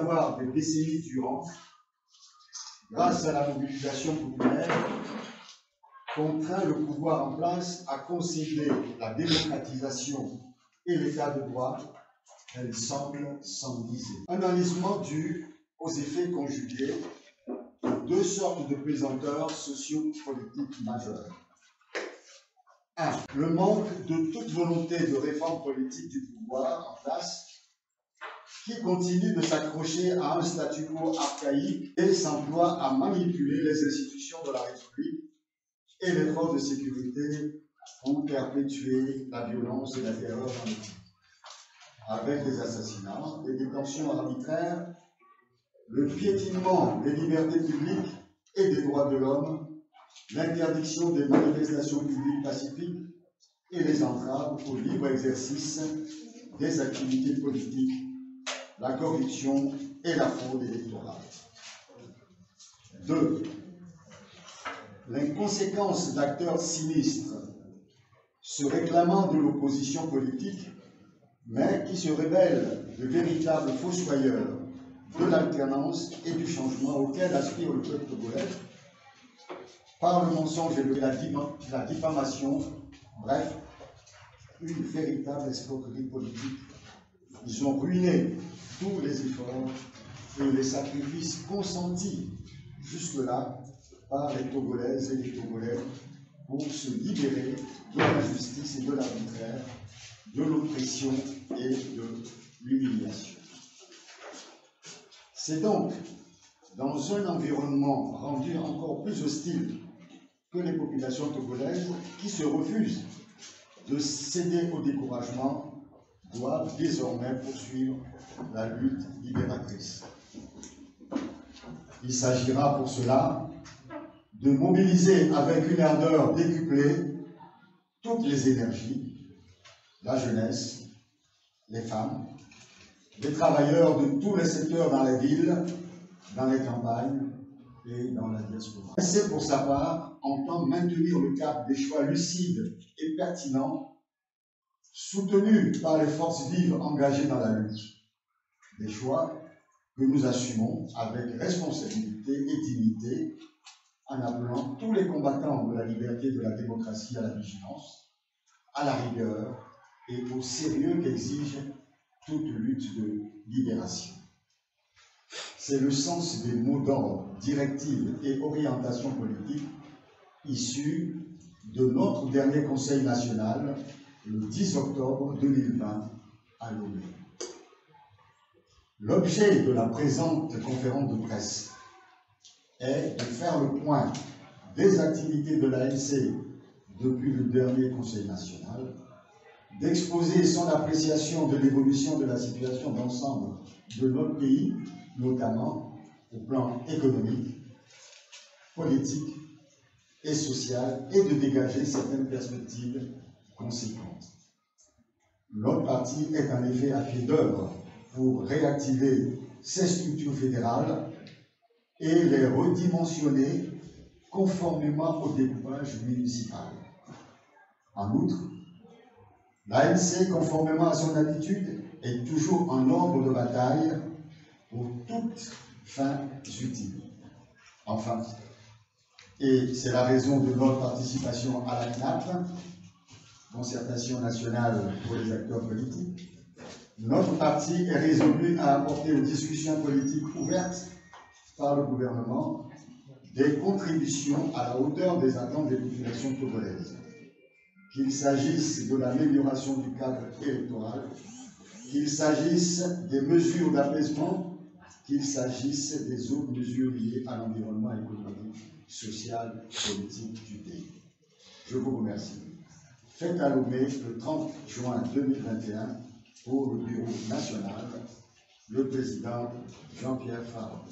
avoir des décennies durant, grâce à la mobilisation populaire, contraint le pouvoir en place à concéder la démocratisation et l'état de droit, elle semble s'enliser. Un enlisement dû aux effets conjugués de deux sortes de pesanteurs sociopolitiques majeurs. 1. Le manque de toute volonté de réforme politique du pouvoir en place, qui continue de s'accrocher à un statu quo archaïque et s'emploie à manipuler les institutions de la République et les forces de sécurité pour perpétuer la violence et la terreur dans le pays. Avec des assassinats, des détentions arbitraires, le piétinement des libertés publiques et des droits de l'homme, l'interdiction des manifestations publiques pacifiques et les entraves au libre exercice des activités politiques, la corruption et la fraude électorale. 2. L'inconséquence d'acteurs sinistres se réclamant de l'opposition politique, mais qui se révèlent de véritables fossoyeurs de l'alternance et du changement auquel aspire le peuple togolais, par le mensonge et la diffamation, bref, une véritable escroquerie politique. Ils ont ruiné tous les efforts et les sacrifices consentis jusque-là par les Togolaises et les Togolais pour se libérer de l'injustice et de l'arbitraire, de l'oppression et de l'humiliation. C'est donc dans un environnement rendu encore plus hostile que les populations togolaises qui se refusent de céder au découragement doivent désormais poursuivre la lutte libératrice. Il s'agira pour cela de mobiliser avec une ardeur décuplée toutes les énergies, la jeunesse, les femmes, les travailleurs de tous les secteurs dans les villes, dans les campagnes et dans la diaspora. C'est pour sa part entend maintenir le cap des choix lucides et pertinents soutenus par les forces vives engagées dans la lutte. Des choix que nous assumons avec responsabilité et dignité en appelant tous les combattants de la liberté et de la démocratie à la vigilance, à la rigueur et au sérieux qu'exige toute lutte de libération. C'est le sens des mots d'ordre, directives et orientations politiques issus de notre dernier Conseil national le 10 octobre 2020 à Lomé. L'objet de la présente conférence de presse est de faire le point des activités de l'ANC depuis le dernier Conseil national, d'exposer son appréciation de l'évolution de la situation d'ensemble de notre pays, notamment au plan économique, politique et social, et de dégager certaines perspectives conséquentes. Notre parti est en effet à pied d'œuvre pour réactiver ces structures fédérales et les redimensionner conformément au découpage municipal. En outre, l'ANC, conformément à son habitude, est toujours en ordre de bataille pour toutes fins utiles. Enfin, et c'est la raison de notre participation à la CNAP, Concertation nationale pour les acteurs politiques, notre parti est résolu à apporter aux discussions politiques ouvertes par le gouvernement des contributions à la hauteur des attentes des populations togolaises, qu'il s'agisse de l'amélioration du cadre électoral, qu'il s'agisse des mesures d'apaisement, qu'il s'agisse des autres mesures liées à l'environnement économique, social, politique du pays. Je vous remercie. Fête à Lomé le 30 juin 2021 pour le Bureau national, le président Jean-Pierre Fabre.